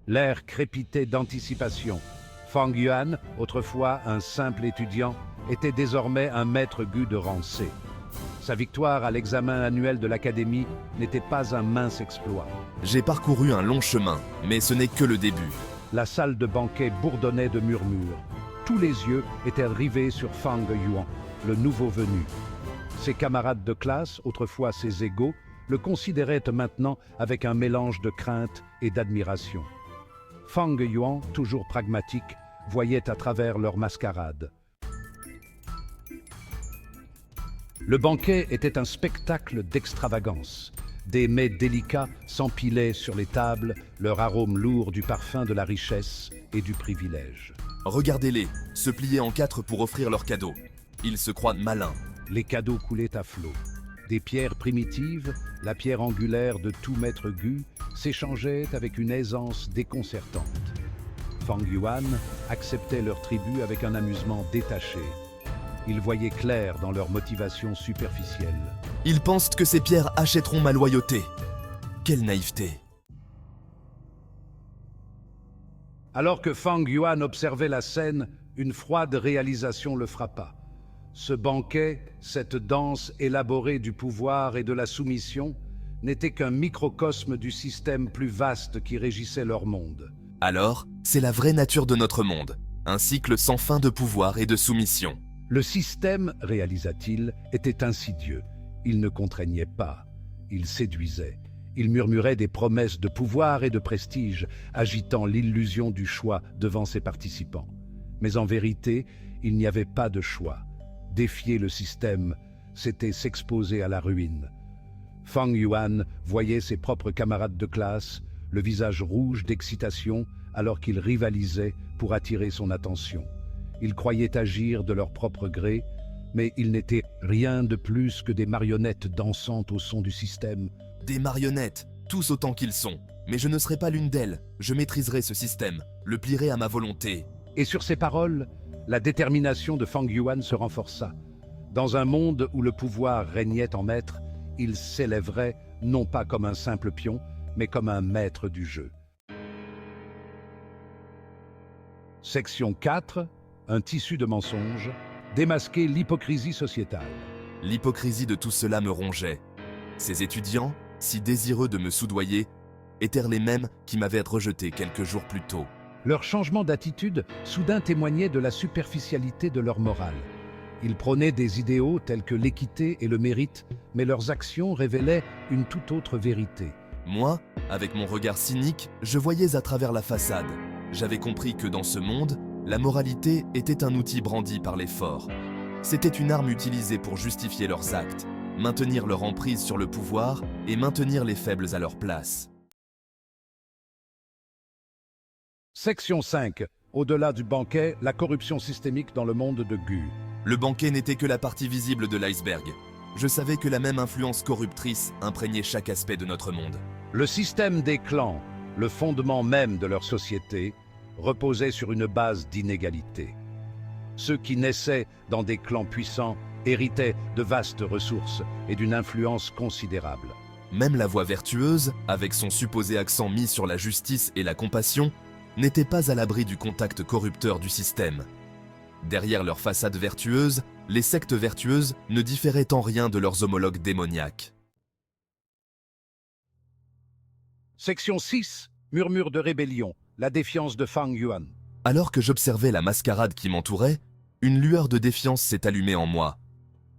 L'air crépitait d'anticipation. Fang Yuan, autrefois un simple étudiant, était désormais un maître gu de rang C. Sa victoire à l'examen annuel de l'Académie n'était pas un mince exploit. J'ai parcouru un long chemin, mais ce n'est que le début. La salle de banquet bourdonnait de murmures. Tous les yeux étaient rivés sur Fang Yuan, le nouveau venu. Ses camarades de classe, autrefois ses égaux, le considéraient maintenant avec un mélange de crainte et d'admiration. Fang Yuan, toujours pragmatique, voyait à travers leur mascarade. Le banquet était un spectacle d'extravagance. Des mets délicats s'empilaient sur les tables, leur arôme lourd du parfum de la richesse et du privilège. Regardez-les, se plier en quatre pour offrir leurs cadeaux. Ils se croient malins. Les cadeaux coulaient à flot. Des pierres primitives, la pierre angulaire de tout maître gu, s'échangeaient avec une aisance déconcertante. Fang Yuan acceptait leur tribut avec un amusement détaché. Ils voyaient clair dans leur motivation superficielle. Ils pensent que ces pierres achèteront ma loyauté. Quelle naïveté! Alors que Fang Yuan observait la scène, une froide réalisation le frappa. Ce banquet, cette danse élaborée du pouvoir et de la soumission, n'était qu'un microcosme du système plus vaste qui régissait leur monde. Alors, c'est la vraie nature de notre monde. Un cycle sans fin de pouvoir et de soumission. Le système, réalisa-t-il, était insidieux. Il ne contraignait pas, il séduisait. Il murmurait des promesses de pouvoir et de prestige, agitant l'illusion du choix devant ses participants. Mais en vérité, il n'y avait pas de choix. Défier le système, c'était s'exposer à la ruine. Fang Yuan voyait ses propres camarades de classe, le visage rouge d'excitation, alors qu'ils rivalisaient pour attirer son attention. Ils croyaient agir de leur propre gré, mais ils n'étaient rien de plus que des marionnettes dansantes au son du système. Des marionnettes, tous autant qu'ils sont. Mais je ne serai pas l'une d'elles. Je maîtriserai ce système, le plierai à ma volonté. Et sur ces paroles, la détermination de Fang Yuan se renforça. Dans un monde où le pouvoir régnait en maître, il s'élèverait non pas comme un simple pion, mais comme un maître du jeu. Section 4. Un tissu de mensonges. Démasquer l'hypocrisie sociétale. L'hypocrisie de tout cela me rongeait. Ces étudiants, si désireux de me soudoyer, étaient les mêmes qui m'avaient rejeté quelques jours plus tôt. Leur changement d'attitude soudain témoignait de la superficialité de leur morale. Ils prônaient des idéaux tels que l'équité et le mérite, mais leurs actions révélaient une toute autre vérité. Moi, avec mon regard cynique, je voyais à travers la façade. J'avais compris que dans ce monde, la moralité était un outil brandi par les forts. C'était une arme utilisée pour justifier leurs actes, maintenir leur emprise sur le pouvoir et maintenir les faibles à leur place. Section 5. Au-delà du banquet, la corruption systémique dans le monde de Gu. Le banquet n'était que la partie visible de l'iceberg. Je savais que la même influence corruptrice imprégnait chaque aspect de notre monde. Le système des clans, le fondement même de leur société, reposait sur une base d'inégalité. Ceux qui naissaient dans des clans puissants héritaient de vastes ressources et d'une influence considérable. Même la voie vertueuse, avec son supposé accent mis sur la justice et la compassion, n'était pas à l'abri du contact corrupteur du système. Derrière leur façade vertueuse, les sectes vertueuses ne différaient en rien de leurs homologues démoniaques. Section 6. Murmure de rébellion. La défiance de Fang Yuan. Alors que j'observais la mascarade qui m'entourait, une lueur de défiance s'est allumée en moi.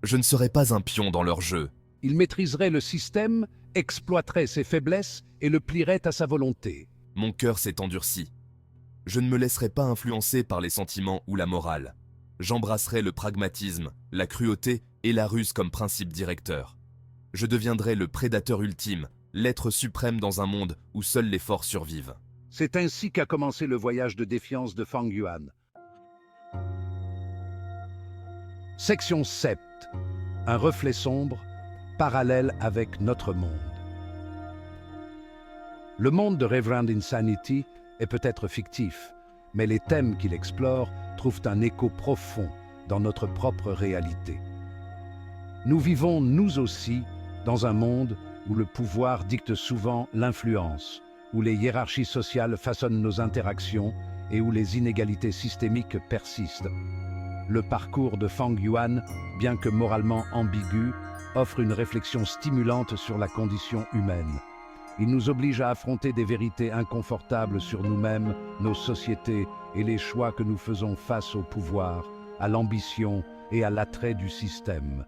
Je ne serais pas un pion dans leur jeu. Il maîtriserait le système, exploiterait ses faiblesses et le plierait à sa volonté. Mon cœur s'est endurci. Je ne me laisserai pas influencer par les sentiments ou la morale. J'embrasserai le pragmatisme, la cruauté et la ruse comme principe directeur. Je deviendrai le prédateur ultime, l'être suprême dans un monde où seuls les forts survivent. C'est ainsi qu'a commencé le voyage de défiance de Fang Yuan. Section 7. Un reflet sombre, parallèle avec notre monde. Le monde de Reverend Insanity est peut-être fictif, mais les thèmes qu'il explore trouvent un écho profond dans notre propre réalité. Nous vivons, nous aussi, dans un monde où le pouvoir dicte souvent l'influence, où les hiérarchies sociales façonnent nos interactions et où les inégalités systémiques persistent. Le parcours de Fang Yuan, bien que moralement ambigu, offre une réflexion stimulante sur la condition humaine. Il nous oblige à affronter des vérités inconfortables sur nous-mêmes, nos sociétés et les choix que nous faisons face au pouvoir, à l'ambition et à l'attrait du système.